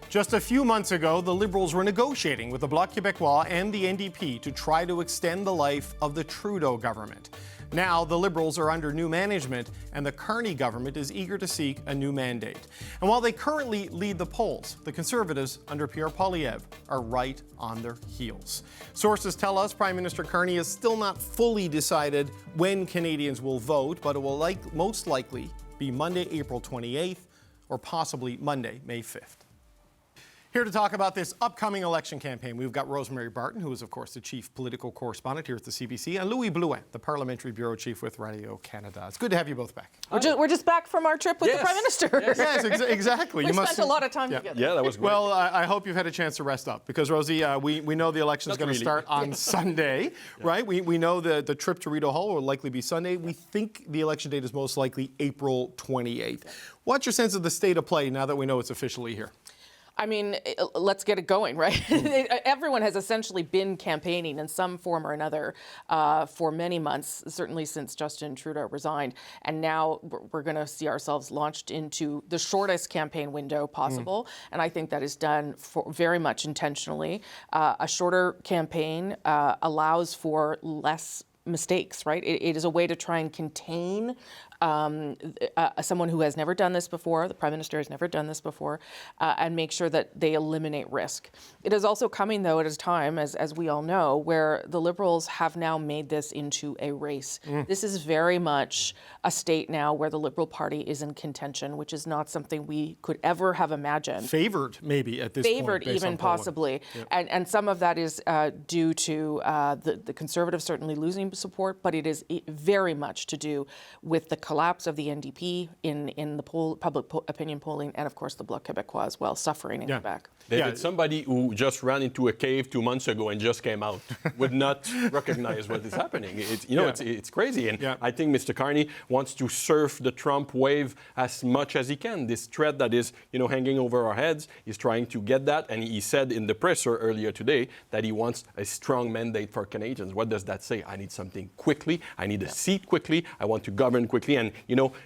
Just a few months ago, the Liberals were negotiating with the Bloc Québécois and the NDP to try to extend the life of the Trudeau government. Now, the Liberals are under new management, and the Carney government is eager to seek a new mandate. And while they currently lead the polls, the Conservatives under Pierre Poilievre are right on their heels. Sources tell us Prime Minister Carney has still not fully decided when Canadians will vote, but it will most likely be Monday, April 28th, or possibly Monday, May 5th. Here to talk about this upcoming election campaign, we've got Rosemary Barton, who is, of course, the chief political correspondent here at the CBC, and Louis Blouin, the parliamentary bureau chief with Radio-Canada. It's good to have you both back. We're just back from our trip with the Prime Minister. Yes, exactly. We spent a lot of time together. Yeah, that was great. Well, I hope you've had a chance to rest up, because, Rosie, we know the election is going to start on Sunday, right? We know the trip to Rideau Hall will likely be Sunday. We think the election date is most likely April 28th. What's your sense of the state of play now that we know it's officially here? I mean, let's get it going, right? Everyone has essentially been campaigning in some form or another for many months, certainly since Justin Trudeau resigned. And now we're going to see ourselves launched into the shortest campaign window possible. And I think that is done very much intentionally. A shorter campaign allows for less mistakes, right? It is a way to try and contain someone who has never done this before, the Prime Minister has never done this before, and make sure that they eliminate risk. It is also coming, though, at a time, as we all know, where the Liberals have now made this into a race. This is very much a state now where the Liberal Party is in contention, which is not something we could ever have imagined. Favored, maybe, at this point. Favored, even possibly. Yep. And some of that is due to the Conservatives certainly losing support, but it is very much to do with the collapse of the NDP in the public opinion polling, and of course the Bloc Québécois as well, suffering in Quebec. David, somebody who just ran into a cave 2 months ago and just came out would not recognize what is happening. It's crazy. And I think Mr. Carney wants to surf the Trump wave as much as he can. This threat that is, hanging over our heads, he's trying to get that. And he said in the presser earlier today that he wants a strong mandate for Canadians. What does that say? I need something quickly. I need a seat quickly. I want to govern quickly. And,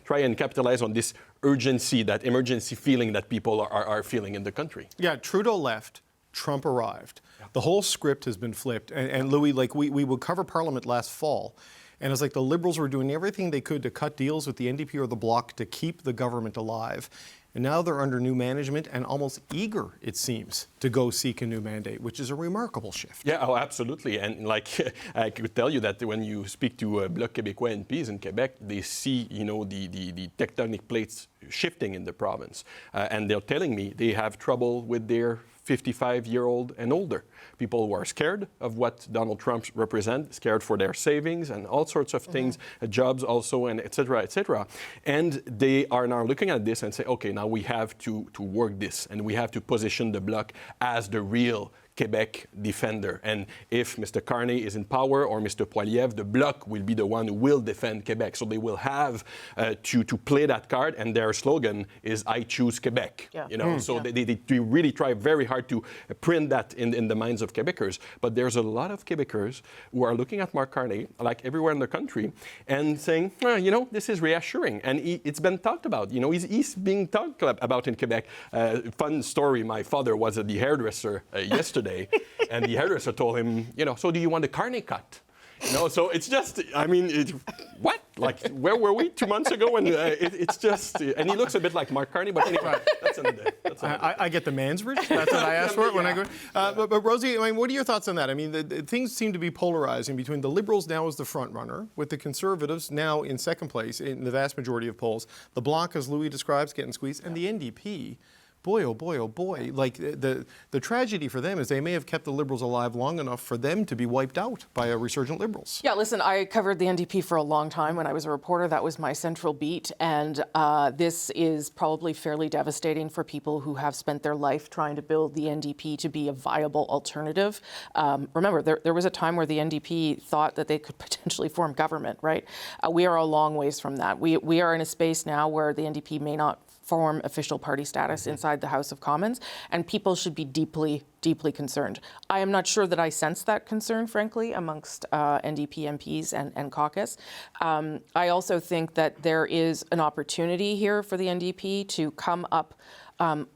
try and capitalize on this urgency, that emergency feeling that people are feeling in the country. Yeah, Trudeau left, Trump arrived. Yeah. The whole script has been flipped. And Louis, we would cover Parliament last fall, and it's like the Liberals were doing everything they could to cut deals with the NDP or the Bloc to keep the government alive. And now they're under new management and almost eager, it seems, to go seek a new mandate, which is a remarkable shift. Yeah, absolutely. And I could tell you that when you speak to Bloc Québécois MPs in Quebec, they see, the tectonic plates shifting in the province. And they're telling me they have trouble with their 55-year-old and older. People who are scared of what Donald Trump represents, scared for their savings and all sorts of things, jobs also, and et cetera, et cetera. And they are now looking at this and say, okay, now we have to work this, and we have to position the Bloc as the real Quebec defender. And if Mr. Carney is in power or Mr. Poilievre, the Bloc will be the one who will defend Quebec. So they will have to play that card, and their slogan is I choose Quebec. Yeah. So they really try very hard to print that in the minds of Quebecers. But there's a lot of Quebecers who are looking at Mark Carney, like everywhere in the country, and saying, this is reassuring. And it's been talked about. He's being talked about in Quebec. Fun story, my father was at the hairdresser yesterday. And the hairdresser told him, so do you want a Carney cut? So it's just, what? Like, where were we 2 months ago? And it's just, and he looks a bit like Mark Carney, but anyway, that's another day. I get the Mansbridge. That's what I asked for when I go. But Rosie, what are your thoughts on that? Things seem to be polarizing between the Liberals now as the front runner, with the Conservatives now in second place in the vast majority of polls. The Bloc, as Louis describes, getting squeezed, and the NDP. Boy, oh boy, oh boy. Like, the tragedy for them is they may have kept the Liberals alive long enough for them to be wiped out by a resurgent Liberals. Yeah, listen, I covered the NDP for a long time when I was a reporter. That was my central beat. And this is probably fairly devastating for people who have spent their life trying to build the NDP to be a viable alternative. Remember, there was a time where the NDP thought that they could potentially form government, right? We are a long ways from that. We are in a space now where the NDP may not form official party status inside the House of Commons, and people should be deeply, deeply concerned. I am not sure that I sense that concern, frankly, amongst NDP MPs and caucus. I also think that there is an opportunity here for the NDP to come up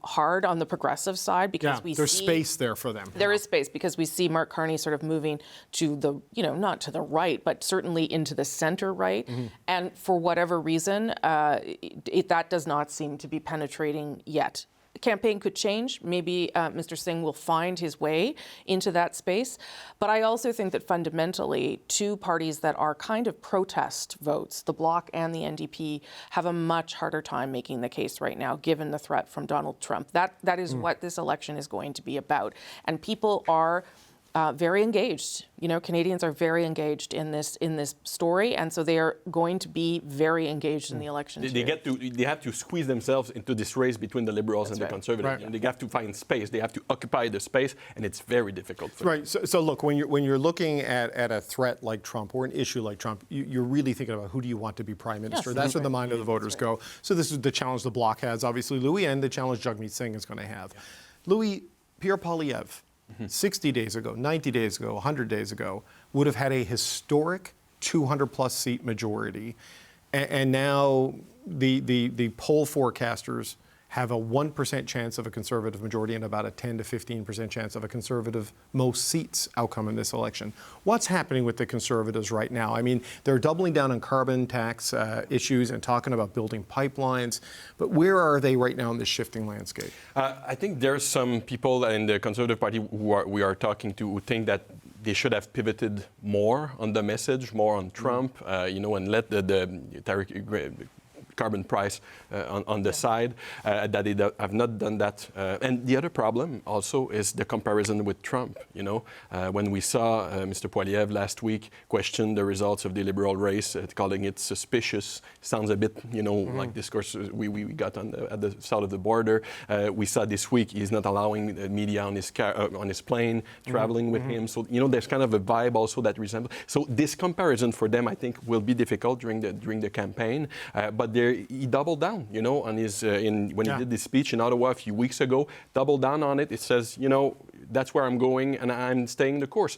hard on the progressive side because there's space there for them. There is space because we see Mark Carney sort of moving to the, not to the right, but certainly into the center right. And for whatever reason, that does not seem to be penetrating yet. The campaign could change. Maybe Mr. Singh will find his way into that space. But I also think that fundamentally, two parties that are kind of protest votes, the Bloc and the NDP, have a much harder time making the case right now, given the threat from Donald Trump. That is what this election is going to be about. And people are very engaged. Canadians are very engaged in this story, and so they are going to be very engaged in the election. They have to squeeze themselves into this race between the Liberals and the Conservatives. Right. They have to find space. They have to occupy the space, and it's very difficult. Right. So look, when you're looking at a threat like Trump or an issue like Trump, you're really thinking about who do you want to be Prime Minister. That's where the mind of the voters go. So this is the challenge the Bloc has, obviously, Louis, and the challenge Jagmeet Singh is going to have. Louis, Pierre Poilievre, 60 days ago, 90 days ago, 100 days ago, would have had a historic 200-plus seat majority. And now the poll forecasters have a 1% chance of a Conservative majority and about a 10 to 15% chance of a Conservative most seats outcome in this election. What's happening with the Conservatives right now? I mean, they're doubling down on carbon tax issues and talking about building pipelines, but where are they right now in this shifting landscape? I think there's some people in the Conservative Party we are talking to who think that they should have pivoted more on the message, more on Trump, and let the carbon price on the side, that they have not done that. And the other problem also is the comparison with Trump. When we saw Mr. Poilievre last week question the results of the Liberal race, calling it suspicious, sounds a bit, like discourse we got at the south of the border. We saw this week he's not allowing the media on his plane, traveling with him. So, there's kind of a vibe also that resembles. So this comparison for them, I think, will be difficult during the campaign. But he doubled down, on his when he did this speech in Ottawa a few weeks ago. Doubled down on it. It says, that's where I'm going, and I'm staying the course.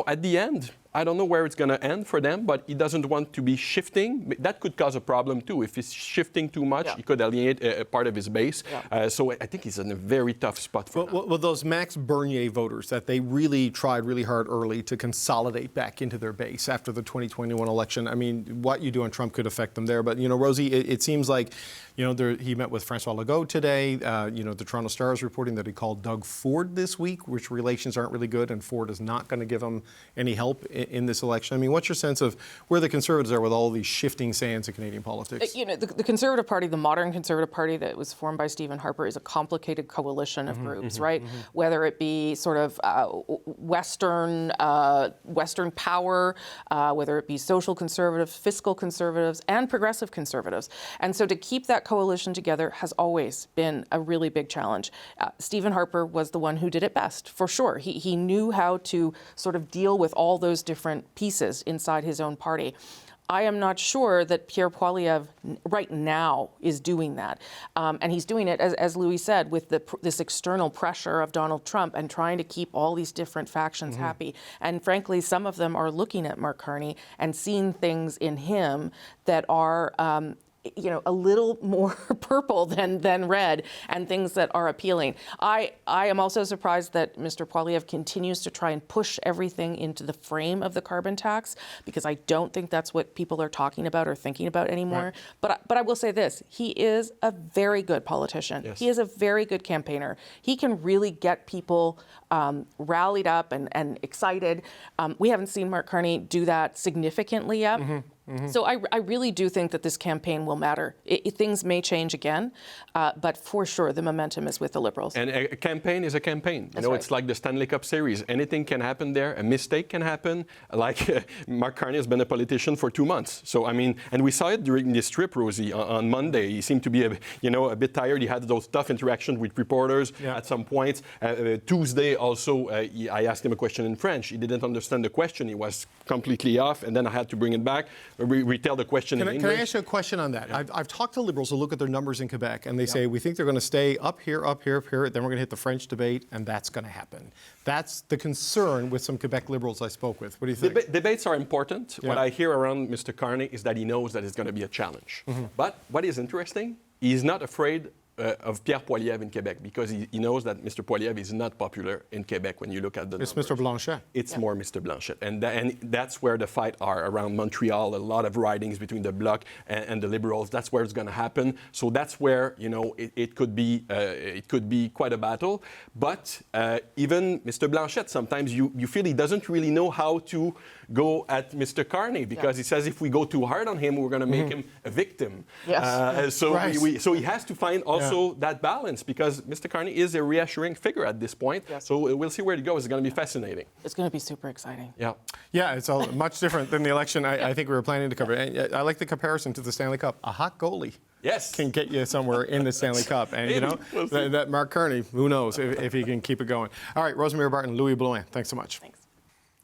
At the end, I don't know where it's going to end for them, but he doesn't want to be shifting. That could cause a problem too. If he's shifting too much, he could alienate a part of his base. So I think he's in a very tough spot for now. Well, those Max Bernier voters that they really tried really hard early to consolidate back into their base after the 2021 election. I mean, what you do on Trump could affect them there. But, Rosie, it seems like, he met with Francois Legault today. The Toronto Star is reporting that he called Doug Ford this week, which relations aren't really good, and Ford is not going to give him any help in this election. I mean, what's your sense of where the Conservatives are with all these shifting sands in Canadian politics? The Conservative Party, the modern Conservative Party that was formed by Stephen Harper, is a complicated coalition of groups, right? Whether it be sort of Western power, whether it be social conservatives, fiscal conservatives, and progressive conservatives. And so to keep that coalition together has always been a really big challenge. Stephen Harper was the one who did it best, for sure. He knew how to sort of deal with all those different pieces inside his own party. I am not sure that Pierre Poilievre right now is doing that. And he's doing it, as Louis said, with this external pressure of Donald Trump and trying to keep all these different factions happy. And frankly, some of them are looking at Mark Carney and seeing things in him that are a little more purple than red, and things that are appealing. I am also surprised that Mr. Poilievre continues to try and push everything into the frame of the carbon tax, because I don't think that's what people are talking about or thinking about anymore. Right. But I will say this, he is a very good politician. Yes. He is a very good campaigner. He can really get people rallied up and excited. We haven't seen Mark Carney do that significantly yet. So I really do think that this campaign will matter. Things may change again, but for sure the momentum is with the Liberals. And a campaign is a campaign. It's like the Stanley Cup Series. Anything can happen there. A mistake can happen. Like Mark Carney has been a politician for 2 months. So, I mean, and we saw it during this trip, Rosie, on Monday. He seemed to be a bit tired. He had those tough interactions with reporters at some points. Tuesday also, I asked him a question in French. He didn't understand the question. He was completely off, and then I had to bring it back. Retell the question in English. Can I ask you a question on that? I've talked to Liberals who look at their numbers in Quebec, and they say, we think they're going to stay up here, up here, up here, then we're going to hit the French debate, and that's going to happen. That's the concern with some Quebec Liberals I spoke with. What do you think? Debates are important. What I hear around Mr. Carney is that he knows that it's going to be a challenge. But what is interesting, he's not afraid of Pierre Poilievre in Quebec, because he knows that Mr. Poilievre is not popular in Quebec when you look at the numbers. It's Mr. Blanchet. It's more Mr. Blanchet. And that's where the fight are around Montreal, a lot of ridings between the Bloc and the Liberals. That's where it's going to happen. So that's where, it could be quite a battle. But even Mr. Blanchet, sometimes you feel he doesn't really know how to go at Mr. Carney, because he says if we go too hard on him, we're going to make him a victim. Yes. So he has to find also that balance, because Mr. Carney is a reassuring figure at this point. Yes. So we'll see where it goes. It's going to be fascinating. It's going to be super exciting. Yeah, it's much different than the election I think we were planning to cover. And I like the comparison to the Stanley Cup. A hot goalie can get you somewhere in the Stanley Cup. And, that Mark Carney, who knows if he can keep it going. All right, Rosemary Barton, Louis Blouin, thanks so much. Thanks.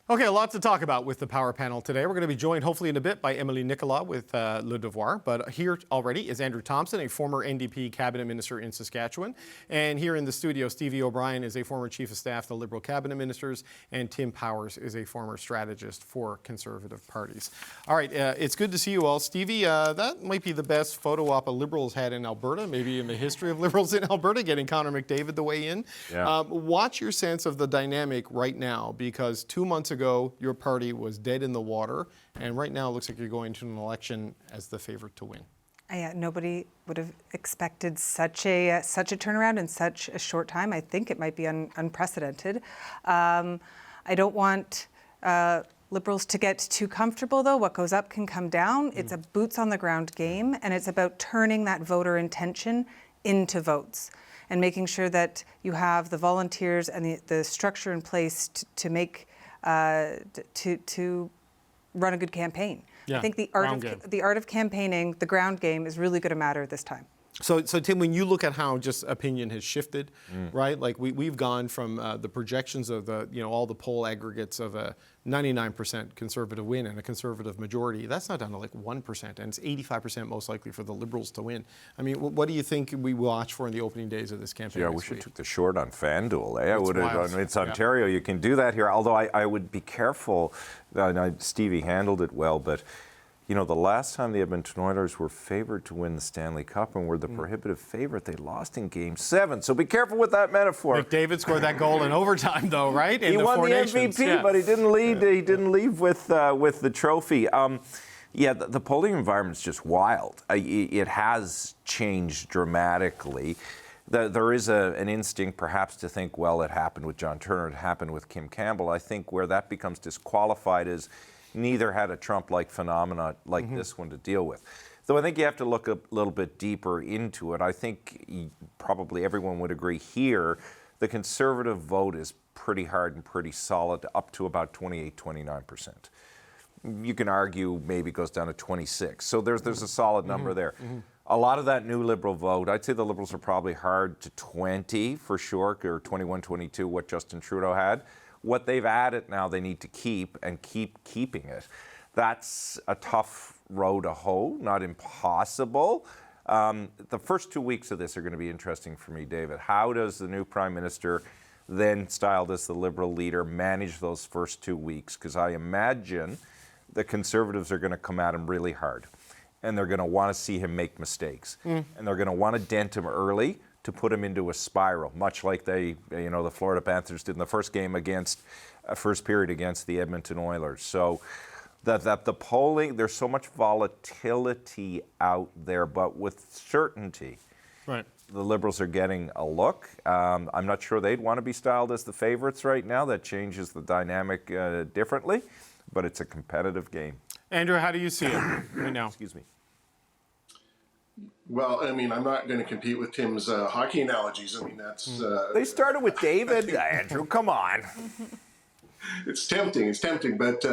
Okay, a lot to talk about with the Power Panel today. We're going to be joined hopefully in a bit by Emily Nicolas with Le Devoir. But here already is Andrew Thompson, a former NDP cabinet minister in Saskatchewan. And here in the studio, Stevie O'Brien is a former chief of staff to the Liberal cabinet ministers. And Tim Powers is a former strategist for Conservative parties. All right, it's good to see you all. Stevie, that might be the best photo op a Liberals had in Alberta, maybe in the history of Liberals in Alberta, getting Connor McDavid the way in. Yeah. What's your sense of the dynamic right now? Because 2 months ago, your party was dead in the water, and right now it looks like you're going to an election as the favorite to win. Nobody would have expected such a turnaround in such a short time. I think it might be unprecedented. I don't want Liberals to get too comfortable, though. What goes up can come down. It's a boots-on-the-ground game, and it's about turning that voter intention into votes and making sure that you have the volunteers and the structure in place to make to run a good campaign. Yeah, I think the art of campaigning, the ground game, is really going to matter this time. So Tim, when you look at how just opinion has shifted, right? Like we've gone from the projections of all the poll aggregates of a 99% Conservative win and a Conservative majority. That's not down to like 1%, and it's 85% most likely for the Liberals to win. I mean, what do you think we watch for in the opening days of this campaign? Yeah, I wish we took the short on FanDuel. I would have. It's Ontario. You can do that here. Although I would be careful. Stevie handled it well, but. The last time the Edmonton Oilers were favored to win the Stanley Cup and were the prohibitive favorite, they lost in Game 7. So be careful with that metaphor. McDavid scored that goal in overtime, though, right? He won the MVP, but he didn't lead. He didn't leave with the trophy. The polling environment's just wild. It has changed dramatically. There is an instinct, perhaps, to think, well, it happened with John Turner, it happened with Kim Campbell. I think where that becomes disqualified is neither had a Trump-like phenomena like this one to deal with. Though I think you have to look a little bit deeper into it. I think probably everyone would agree here the Conservative vote is pretty hard and pretty solid, up to about 28-29%. You can argue maybe it goes down to 26. So there's a solid number there. A lot of that new Liberal vote, I'd say the Liberals are probably hard to 20 for sure, or 21-22, what Justin Trudeau had. What they've added now they need to keep and keep keeping it. That's a tough row to hoe, not impossible. The first 2 weeks of this are going to be interesting for me, David. How does the new Prime Minister, then styled as the Liberal leader, manage those first 2 weeks? Because I imagine the Conservatives are going to come at him really hard. And they're going to want to see him make mistakes. And they're going to want to dent him early to put him into a spiral, much like the Florida Panthers did in the first game first period against the Edmonton Oilers. So that the polling, there's so much volatility out there, but with certainty, right, the Liberals are getting a look. I'm not sure they'd want to be styled as the favorites right now. That changes the dynamic differently, but it's a competitive game. Andrew, how do you see it right now? Excuse me. Well, I mean, I'm not going to compete with Tim's hockey analogies. I mean, that's... They started with David. Andrew, come on. It's tempting, but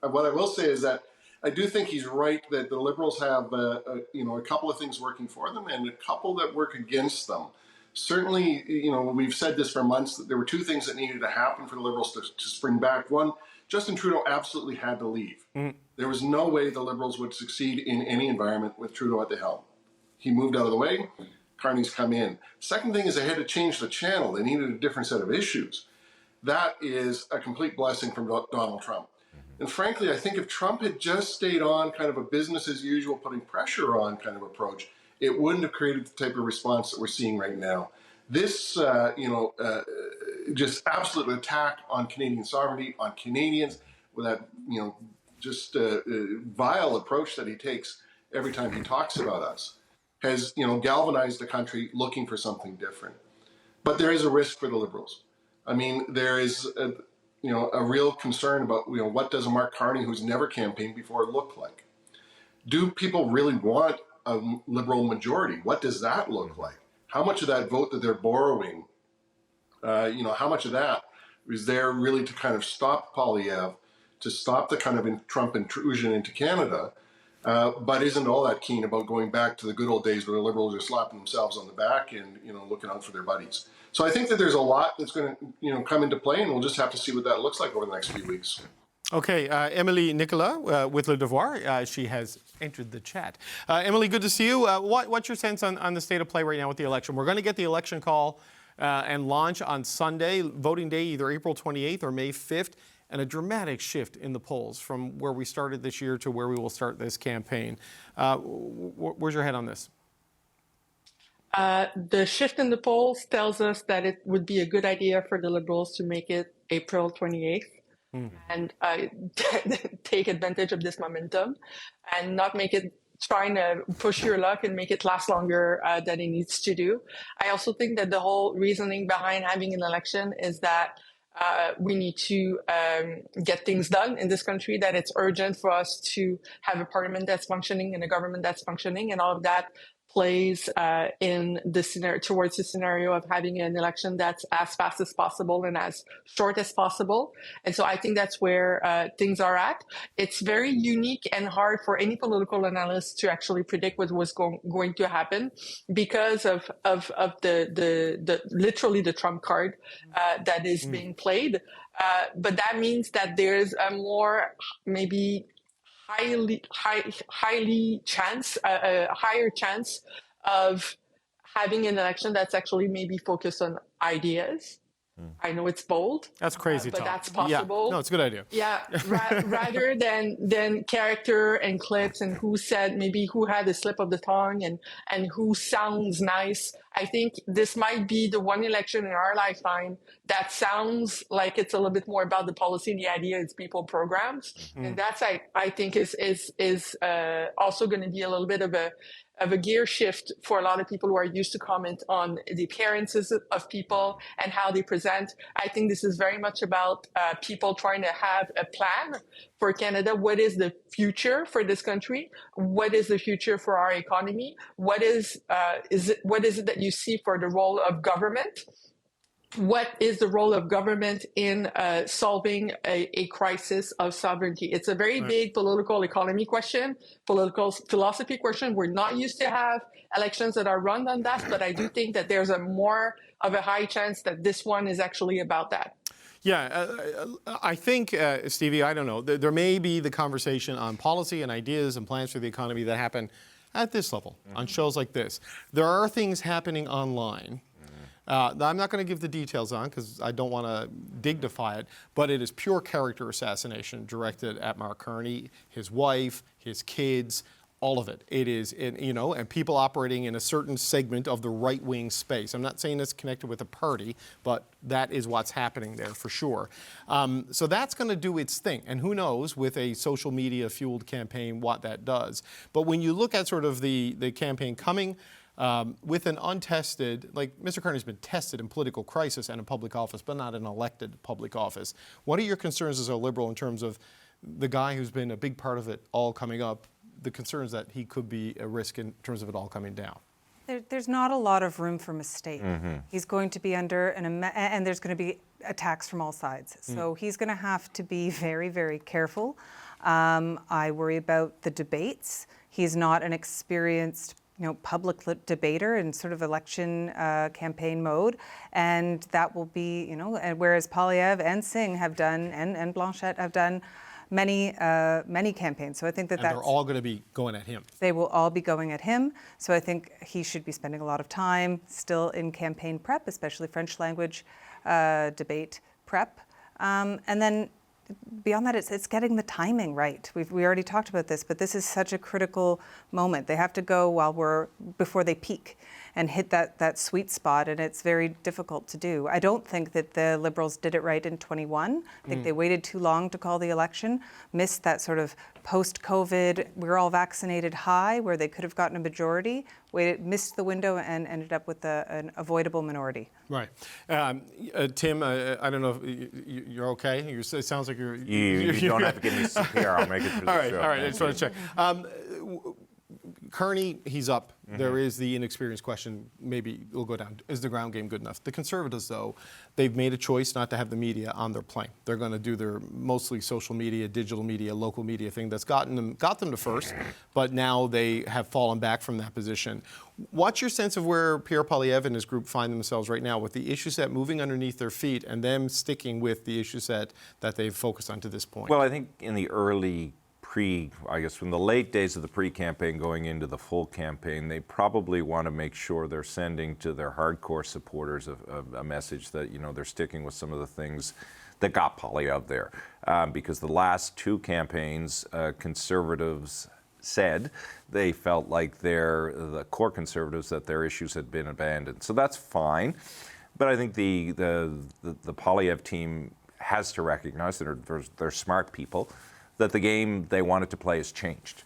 what I will say is that I do think he's right that the Liberals have, a couple of things working for them and a couple that work against them. Certainly, we've said this for months, that there were two things that needed to happen for the Liberals to spring back. One, Justin Trudeau absolutely had to leave. There was no way the Liberals would succeed in any environment with Trudeau at the helm. He moved out of the way, Carney's come in. Second thing is they had to change the channel. They needed a different set of issues. That is a complete blessing from Donald Trump. And frankly, I think if Trump had just stayed on kind of a business as usual, putting pressure on kind of approach, it wouldn't have created the type of response that we're seeing right now. This, just absolute attack on Canadian sovereignty, on Canadians, with that, just vile approach that he takes every time he talks about us, has, galvanized the country looking for something different. But there is a risk for the Liberals. I mean, there is, a real concern about, what does a Mark Carney who's never campaigned before look like? Do people really want a Liberal majority? What does that look like? How much of that vote that they're borrowing, how much of that is there really to kind of stop Poilievre, to stop the kind of Trump intrusion into Canada, but isn't all that keen about going back to the good old days where the Liberals are slapping themselves on the back and, looking out for their buddies. So I think that there's a lot that's going to, come into play, and we'll just have to see what that looks like over the next few weeks. Okay, Emily Nicola with Le Devoir, she has entered the chat. Emily, good to see you. What's your sense on the state of play right now with the election? We're going to get the election call and launch on Sunday, voting day, either April 28th or May 5th, and a dramatic shift in the polls from where we started this year to where we will start this campaign. Where's your head on this? The shift in the polls tells us that it would be a good idea for the Liberals to make it April 28th. And take advantage of this momentum and not make it trying to push your luck and make it last longer than it needs to do. I also think that the whole reasoning behind having an election is that we need to get things done in this country, that it's urgent for us to have a parliament that's functioning and a government that's functioning, and all of that plays in the scenario, towards the scenario of having an election that's as fast as possible and as short as possible. And so I think that's where things are at. It's very unique and hard for any political analyst to actually predict what was going to happen because of the literally the trump card that is being played. But that means that there's a more maybe higher chance of having an election that's actually maybe focused on ideas. I know it's bold. That's crazy, but Tom. that's possible. Yeah. No, it's a good idea. Yeah, rather than character and clips and who said, maybe who had a slip of the tongue and who sounds nice. I think this might be the one election in our lifetime that sounds like it's a little bit more about the policy and the idea, it's people programs. And that's, I think, is also going to be a little bit of a gear shift for a lot of people who are used to comment on the appearances of people and how they present. I think this is very much about people trying to have a plan for Canada. What is the future for this country? What is the future for our economy? What is it that you see for the role of government? What is the role of government in solving a crisis of sovereignty? It's a very big political economy question, political philosophy question. We're not used to have elections that are run on that, but I do think that there's a more of a high chance that this one is actually about that. Yeah, I think, Stevie, I don't know, there may be the conversation on policy and ideas and plans for the economy that happen at this level, on shows like this. There are things happening online. I'm not going to give the details on because I don't want to dignify it, but it is pure character assassination directed at Mark Carney, his wife, his kids, all of it. It is, and people operating in a certain segment of the right-wing space. I'm not saying it's connected with a party, but that is what's happening there for sure. So that's going to do its thing. And who knows, with a social media-fueled campaign, what that does. But when you look at sort of the campaign coming, with an untested, like Mr. Carney's been tested in political crisis and in public office, but not in elected public office. What are your concerns as a Liberal in terms of the guy who's been a big part of it all coming up, the concerns that he could be a risk in terms of it all coming down? There's not a lot of room for mistake. He's going to be under and there's going to be attacks from all sides. So he's going to have to be very, very careful. I worry about the debates. He's not an experienced public debater in sort of election campaign mode, and that will be, whereas Poilievre and Singh have done, and Blanchette have done many campaigns. So I think that they're all going to be going at him. They will all be going at him. So I think he should be spending a lot of time still in campaign prep, especially French language debate prep, and then beyond that, it's getting the timing right. We already talked about this, but this is such a critical moment. They have to go before they peak and hit that sweet spot, and it's very difficult to do. I don't think that the Liberals did it right in 21. I think they waited too long to call the election, missed that sort of post-COVID, we're all vaccinated high where they could have gotten a majority, missed the window and ended up with an avoidable minority. Right. Tim, I don't know if you're okay? It sounds like you're... You don't have to give me CPR. I'll make it through the show. All right. I just want to check. Kearney, he's up. There is the inexperienced question. Maybe it'll go down. Is the ground game good enough? The Conservatives, though, they've made a choice not to have the media on their plane. They're going to do their mostly social media, digital media, local media thing that's got them to first, but now they have fallen back from that position. What's your sense of where Pierre Poilievre and his group find themselves right now with the issue set moving underneath their feet and them sticking with the issue set that they've focused on to this point? Well, I think in the from the late days of the pre-campaign going into the full campaign, they probably want to make sure they're sending to their hardcore supporters a message that, they're sticking with some of the things that got Poilievre there. Because the last two campaigns, Conservatives said they felt like the core Conservatives, that their issues had been abandoned. So that's fine. But I think the Poilievre team has to recognize that they're smart people, that the game they wanted to play has changed.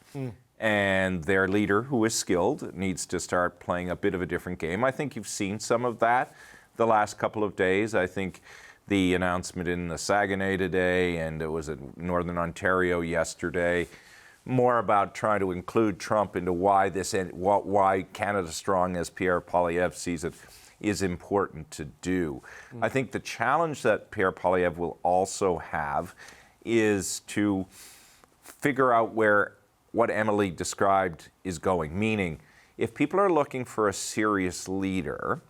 And their leader, who is skilled, needs to start playing a bit of a different game. I think you've seen some of that the last couple of days. I think the announcement in the Saguenay today, and it was in Northern Ontario yesterday, more about trying to include Trump into why Canada Strong, as Pierre Poilievre sees it, is important to do. I think the challenge that Pierre Poilievre will also have is to figure out what Emily described is going. Meaning, if people are looking for a serious leader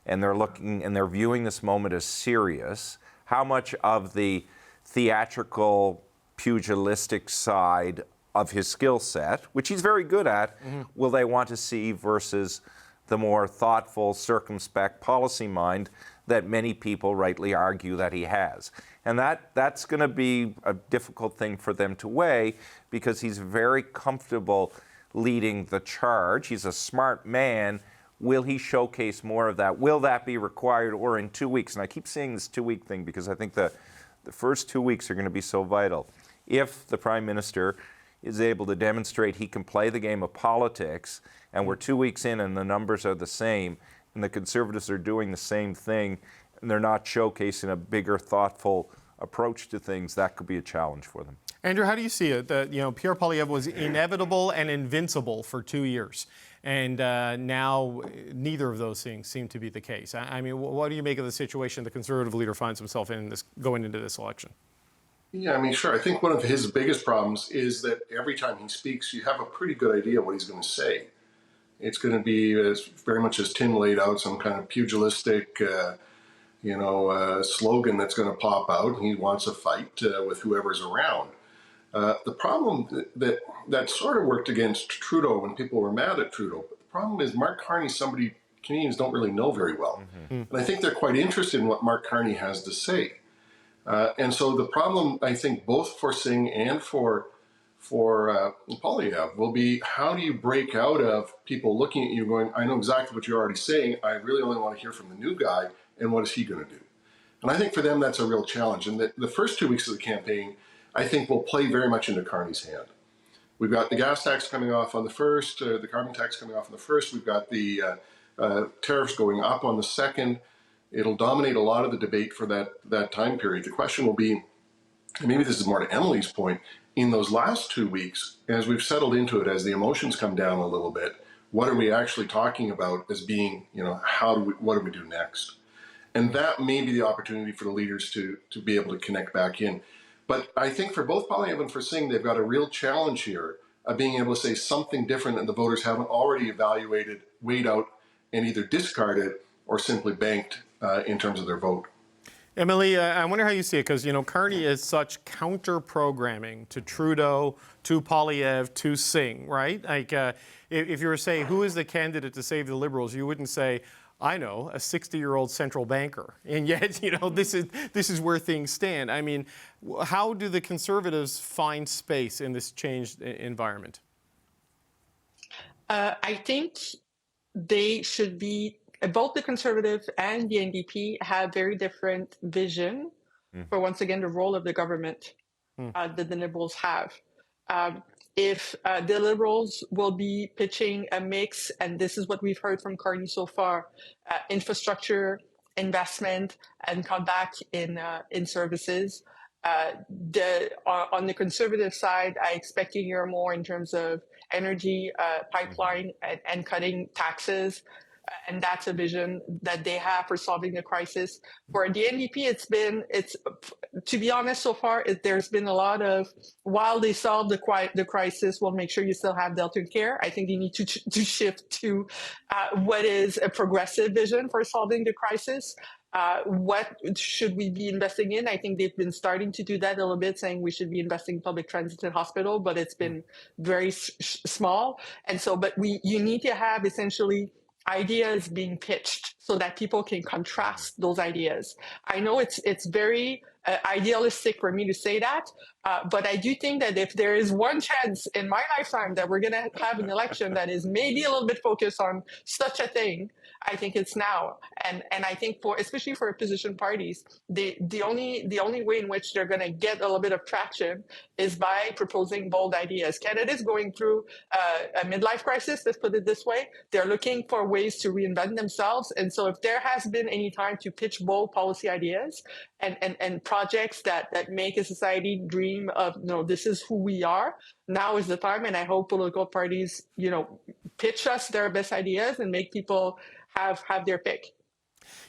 and they're viewing this moment as serious, how much of the theatrical, pugilistic side of his skill set, which he's very good at, will they want to see versus the more thoughtful, circumspect policy mind that many people rightly argue that he has. And that's going to be a difficult thing for them to weigh because he's very comfortable leading the charge. He's a smart man. Will he showcase more of that? Will that be required or in 2 weeks? And I keep saying this 2-week thing because I think the first 2 weeks are going to be so vital. If the Prime Minister is able to demonstrate he can play the game of politics and we're 2 weeks in and the numbers are the same and the Conservatives are doing the same thing and they're not showcasing a bigger, thoughtful approach to things, that could be a challenge for them. Andrew, how do you see it? That Pierre Poilievre was inevitable and invincible for 2 years, and now neither of those things seem to be the case. I mean, what do you make of the situation the Conservative leader finds himself in going into this election? Yeah, I mean, sure. I think one of his biggest problems is that every time he speaks, you have a pretty good idea what he's going to say. It's going to be very much as Tim laid out, some kind of pugilistic slogan that's going to pop out. He wants a fight with whoever's around. The problem that sort of worked against Trudeau when people were mad at Trudeau, but the problem is Mark Carney's somebody Canadians don't really know very well. And I think they're quite interested in what Mark Carney has to say. And so the problem, I think, both for Singh and for Poilievre will be, how do you break out of people looking at you going, I know exactly what you're already saying, I really only want to hear from the new guy, and what is he going to do? And I think for them that's a real challenge. And the first 2 weeks of the campaign, I think, will play very much into Carney's hand. We've got the gas tax coming off on the 1st, the carbon tax coming off on the 1st, we've got the tariffs going up on the 2nd. It'll dominate a lot of the debate for that time period. The question will be, and maybe this is more to Emily's point, in those last 2 weeks, as we've settled into it, as the emotions come down a little bit, what are we actually talking about as being, what do we do next? And that may be the opportunity for the leaders to be able to connect back in. But I think for both Poilievre and for Singh, they've got a real challenge here of being able to say something different that the voters haven't already evaluated, weighed out, and either discarded or simply banked in terms of their vote. Emily, I wonder how you see it, because, Carney is such counter-programming to Trudeau, to Poilievre, to Singh, right? Like, if you were to say, who is the candidate to save the Liberals, you wouldn't say, I know, a 60-year-old central banker. And yet, you know, this is where things stand. I mean, how do the Conservatives find space in this changed environment? I think they should be, both the Conservative and the NDP have very different vision for, once again, the role of the government that the Liberals have. If the Liberals will be pitching a mix, and this is what we've heard from Carney so far, infrastructure, investment, and cut back in services. On the Conservative side, I expect to hear more in terms of energy pipeline and cutting taxes. And that's a vision that they have for solving the crisis. For the NDP, to be honest, so far, there's been a lot of, while they solve the crisis, we'll make sure you still have Delta care. I think they need to shift to what is a progressive vision for solving the crisis. What should we be investing in? I think they've been starting to do that a little bit, saying we should be investing in public transit and hospital, but it's been very small. And so, but you need to have essentially ideas being pitched so that people can contrast those ideas. I know it's very idealistic for me to say that, but I do think that if there is one chance in my lifetime that we're going to have an election that is maybe a little bit focused on such a thing, I think it's now. And I think especially for opposition parties, the only way in which they're going to get a little bit of traction is by proposing bold ideas. Canada is going through a midlife crisis, let's put it this way. They're looking for ways to reinvent themselves. And so if there has been any time to pitch bold policy ideas and projects that make a society dream of, this is who we are, now is the time. And I hope political parties, pitch us their best ideas and make people have their pick.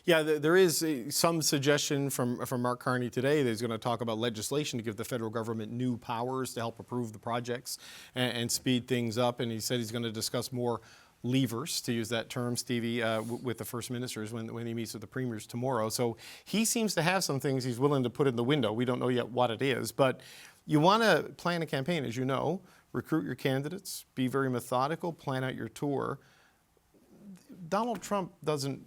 Yeah, there is some suggestion from Mark Carney today that he's going to talk about legislation to give the federal government new powers to help approve the projects and speed things up. And he said he's going to discuss more levers, to use that term, Stevie, with the First Ministers when he meets with the Premiers tomorrow. So he seems to have some things he's willing to put in the window. We don't know yet what it is, but you want to plan a campaign, as you know, recruit your candidates, be very methodical, plan out your tour. Donald Trump doesn't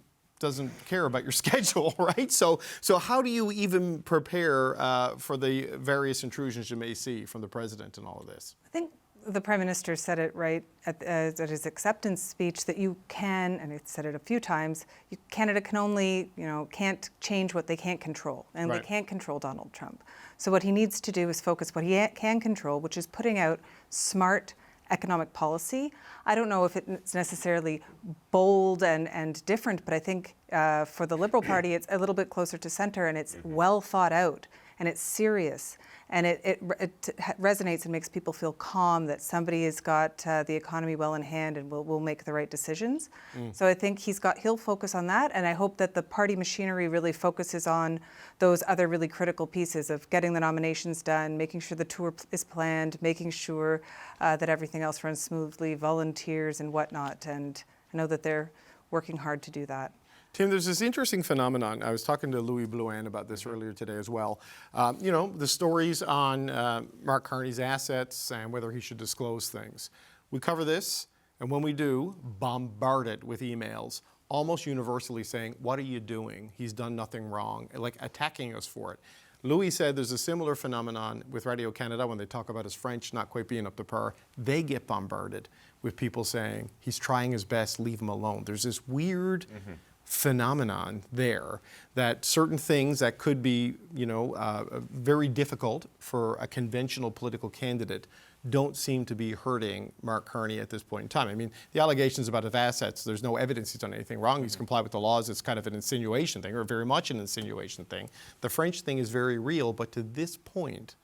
care about your schedule, right? So how do you even prepare for the various intrusions you may see from the president and all of this? I think the Prime Minister said it right at his acceptance speech that you can, and he said it a few times, Canada can only, can't change what they can't control. And right. They can't control Donald Trump. So what he needs to do is focus what he can control, which is putting out smart economic policy. I don't know if it's necessarily bold and different, but I think for the Liberal Party, it's a little bit closer to center, and it's well thought out, and it's serious, and it resonates and makes people feel calm that somebody has got the economy well in hand and will make the right decisions. So I think he'll focus on that, and I hope that the party machinery really focuses on those other really critical pieces of getting the nominations done, making sure the tour is planned, making sure that everything else runs smoothly, volunteers and whatnot, and I know that they're working hard to do that. Tim, there's this interesting phenomenon. I was talking to Louis Blouin about this earlier today as well. The stories on Mark Carney's assets and whether he should disclose things. We cover this, and when we do, bombard it with emails, almost universally saying, what are you doing? He's done nothing wrong, like attacking us for it. Louis said there's a similar phenomenon with Radio-Canada when they talk about his French not quite being up to par. They get bombarded with people saying, he's trying his best, leave him alone. There's this weird phenomenon there that certain things that could be, very difficult for a conventional political candidate don't seem to be hurting Mark Carney at this point in time. I mean, the allegations about his assets, there's no evidence he's done anything wrong. He's complied with the laws. It's kind of an insinuation thing, or very much an insinuation thing. The French thing is very real, but to this point,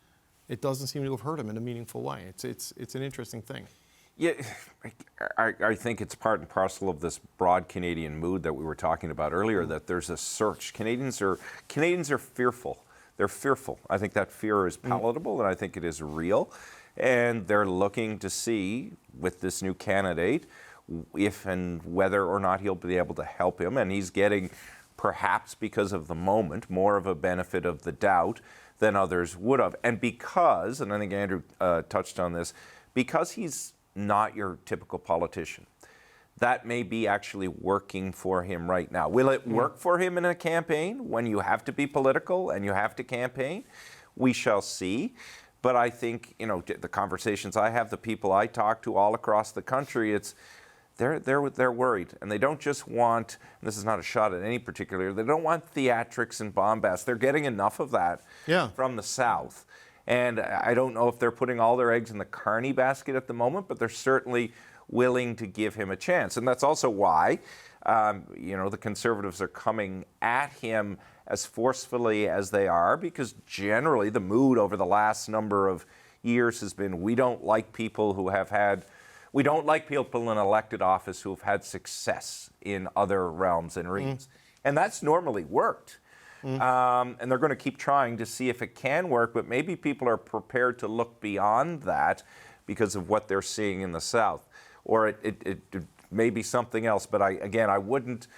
it doesn't seem to have hurt him in a meaningful way. It's an interesting thing. Yeah, I think it's part and parcel of this broad Canadian mood that we were talking about earlier, that there's a search. Canadians are fearful. They're fearful. I think that fear is palatable, and I think it is real. And they're looking to see, with this new candidate, if and whether or not he'll be able to help him. And he's getting, perhaps because of the moment, more of a benefit of the doubt than others would have. And because, and I think Andrew touched on this, because he's not your typical politician, that may be actually working for him right now. Will it work for him in a campaign when you have to be political and you have to campaign? We shall see. But I think, the conversations I have, the people I talk to all across the country, they're worried. And they don't just want, and this is not a shot at any particular, they don't want theatrics and bombast. They're getting enough of that from the South. And I don't know if they're putting all their eggs in the Carney basket at the moment, but they're certainly willing to give him a chance. And that's also why, the Conservatives are coming at him as forcefully as they are, because generally the mood over the last number of years has been, we don't like people in elected office who have had success in other realms and arenas. And that's normally worked. And they're going to keep trying to see if it can work, but maybe people are prepared to look beyond that because of what they're seeing in the South. Or it may be something else, but I wouldn't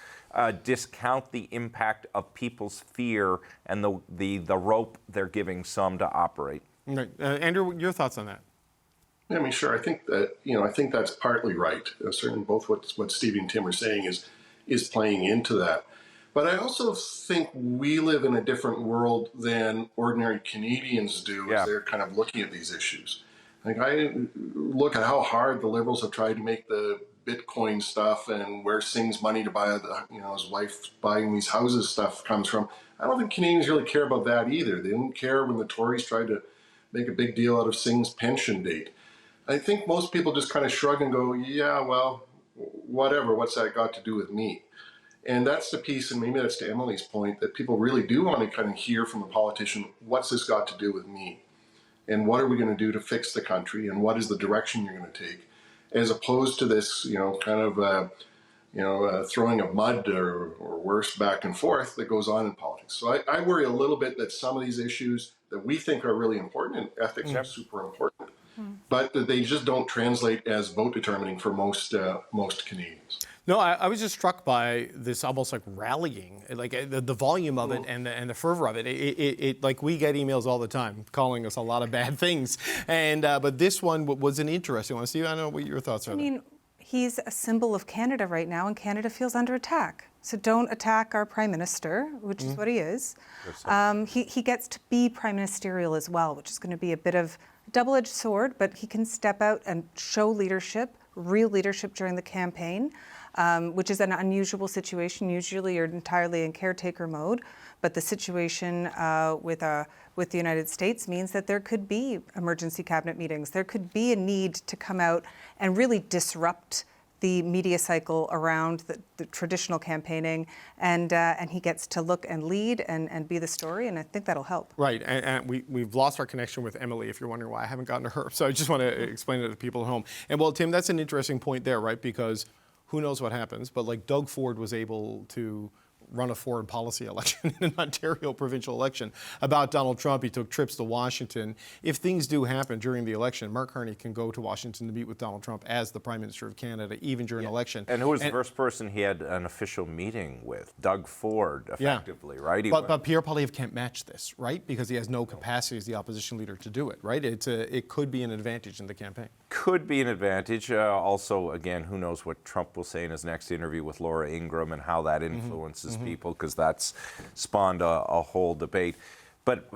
discount the impact of people's fear and the rope they're giving some to operate. Right. Andrew, your thoughts on that? Yeah, I mean, sure. I think that I think that's partly right. Certainly, both what Stevie and Tim are saying is playing into that. But I also think we live in a different world than ordinary Canadians do as they're kind of looking at these issues. Like, I look at how hard the Liberals have tried to make the Bitcoin stuff and where Singh's money to buy his wife buying these houses stuff comes from. I don't think Canadians really care about that either. They didn't care when the Tories tried to make a big deal out of Singh's pension date. I think most people just kind of shrug and go, yeah, well, whatever, what's that got to do with me? And that's the piece, and maybe that's to Emily's point, that people really do want to kind of hear from the politician, what's this got to do with me? And what are we going to do to fix the country? And what is the direction you're going to take? As opposed to this, throwing of mud or worse back and forth that goes on in politics. So I worry a little bit that some of these issues that we think are really important, and ethics are super important, but that they just don't translate as vote determining for most Canadians. No, I was just struck by this almost like rallying, like the volume of it and the fervor of it. It like we get emails all the time calling us a lot of bad things, and but this one was an interesting one. Steve, I don't know what your thoughts are. I mean, he's a symbol of Canada right now, and Canada feels under attack. So don't attack our Prime Minister, which is what he is. He gets to be prime ministerial as well, which is going to be a bit of a double-edged sword, but he can step out and show leadership, real leadership during the campaign. Which is an unusual situation. Usually you're entirely in caretaker mode, but the situation with the United States means that there could be emergency cabinet meetings. There could be a need to come out and really disrupt the media cycle around the traditional campaigning, and he gets to look and lead and be the story, and I think that'll help. Right, and we've lost our connection with Emily, if you're wondering why I haven't gotten to her. So I just want to explain it to the people at home. And well, Tim, that's an interesting point there, right? Because who knows what happens, but like Doug Ford was able to run a foreign policy election in an Ontario provincial election about Donald Trump. He took trips to Washington. If things do happen during the election, Mark Carney can go to Washington to meet with Donald Trump as the Prime Minister of Canada, even during an election. And who was the first person he had an official meeting with? Doug Ford, effectively, right? But Pierre Poilievre can't match this, right? Because he has no capacity as the opposition leader to do it, right? It could be an advantage in the campaign. Could be an advantage. Also, again, who knows what Trump will say in his next interview with Laura Ingraham and how that influences people, because that's spawned a whole debate. But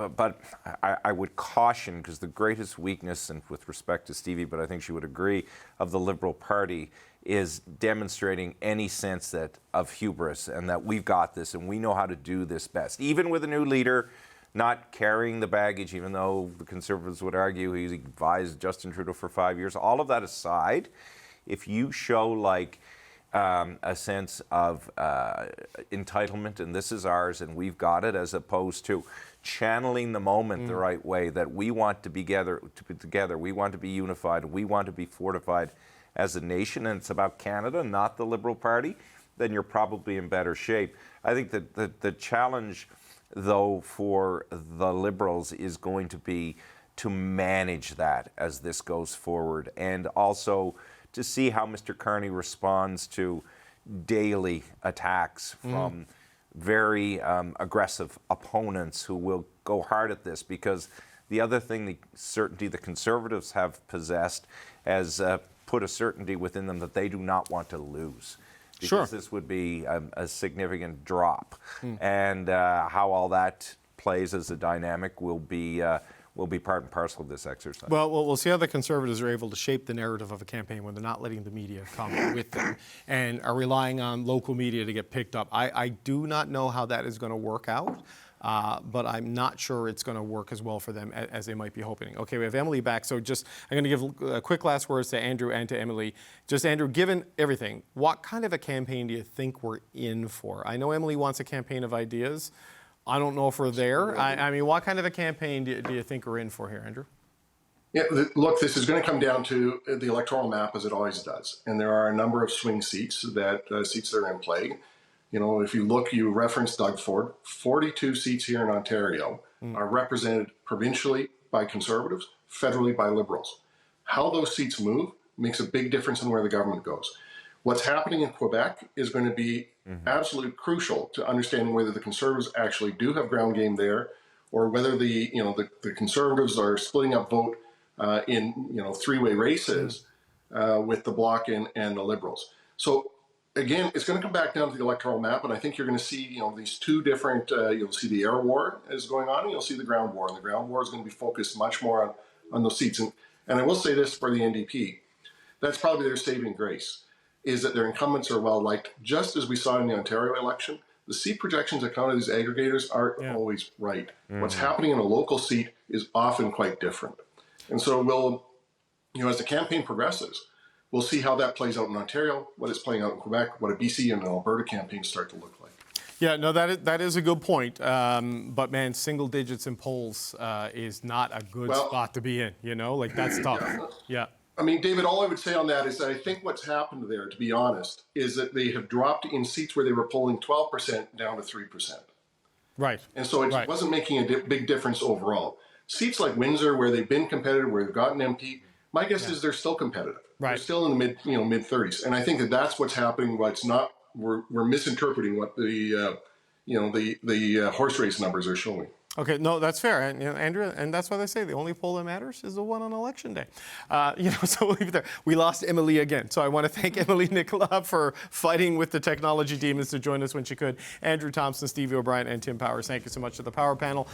I would caution, because the greatest weakness, and with respect to Stevie, but I think she would agree, of the Liberal Party is demonstrating any sense of hubris and that we've got this and we know how to do this best. Even with a new leader, not carrying the baggage, even though the Conservatives would argue he advised Justin Trudeau for 5 years. All of that aside, if you show a sense of entitlement, and this is ours and we've got it, as opposed to channeling the moment the right way, that we want to be together, we want to be unified, we want to be fortified as a nation, and it's about Canada, not the Liberal Party, then you're probably in better shape. I think that the challenge, though, for the Liberals is going to be to manage that as this goes forward, and also to see how Mr. Carney responds to daily attacks from very aggressive opponents who will go hard at this. Because the other thing, the certainty the Conservatives have possessed, as put a certainty within them that they do not want to lose. Because Sure. this would be a significant drop. And how all that plays as a dynamic will be part and parcel of this exercise. Well, we'll see how the Conservatives are able to shape the narrative of a campaign when they're not letting the media come with them and are relying on local media to get picked up. I do not know how that is going to work out, but I'm not sure it's going to work as well for them as they might be hoping. Okay, we have Emily back. So just, I'm going to give quick last words to Andrew and to Emily. Just, Andrew, given everything, what kind of a campaign do you think we're in for? I know Emily wants a campaign of ideas. I don't know if we're there. I mean, what kind of a campaign do you think we're in for here, Andrew? Yeah, look, this is going to come down to the electoral map, as it always does. And there are a number of swing seats that are in play. You know, if you look, you referenced Doug Ford, 42 seats here in Ontario are represented provincially by Conservatives, federally by Liberals. How those seats move makes a big difference in where the government goes. What's happening in Quebec is going to be absolutely crucial to understanding whether the Conservatives actually do have ground game there, or whether the Conservatives are splitting up vote in three-way races with the Bloc and the Liberals. So again, it's going to come back down to the electoral map, and I think you're going to see these two different. You'll see the air war is going on, and you'll see the ground war, and the ground war is going to be focused much more on those seats. And I will say this for the NDP, that's probably their saving grace, is that their incumbents are well liked. Just as we saw in the Ontario election, the seat projections that come out of these aggregators aren't always right. What's happening in a local seat is often quite different. And so we'll, as the campaign progresses, we'll see how that plays out in Ontario, what it's playing out in Quebec, what a BC and an Alberta campaign start to look like. Yeah, no, that is a good point. But man, single digits in polls is not a good spot to be in. Like that's tough. Yeah. I mean, David, all I would say on that is that I think what's happened there, to be honest, is that they have dropped in seats where they were polling 12% down to 3%. Right. And so it wasn't making a big difference overall. Seats like Windsor, where they've been competitive, where they've gotten MP, my guess is they're still competitive. Right. They're still in the mid 30s. And I think that's what's happening. What's not, we're misinterpreting what the horse race numbers are showing. Okay, no, that's fair, and Andrew, and that's why they say the only poll that matters is the one on election day. So we'll leave it there. We lost Emily again, so I want to thank Emily Nicola for fighting with the technology demons to join us when she could. Andrew Thompson, Stevie O'Brien, and Tim Powers, thank you so much to the Power Panel.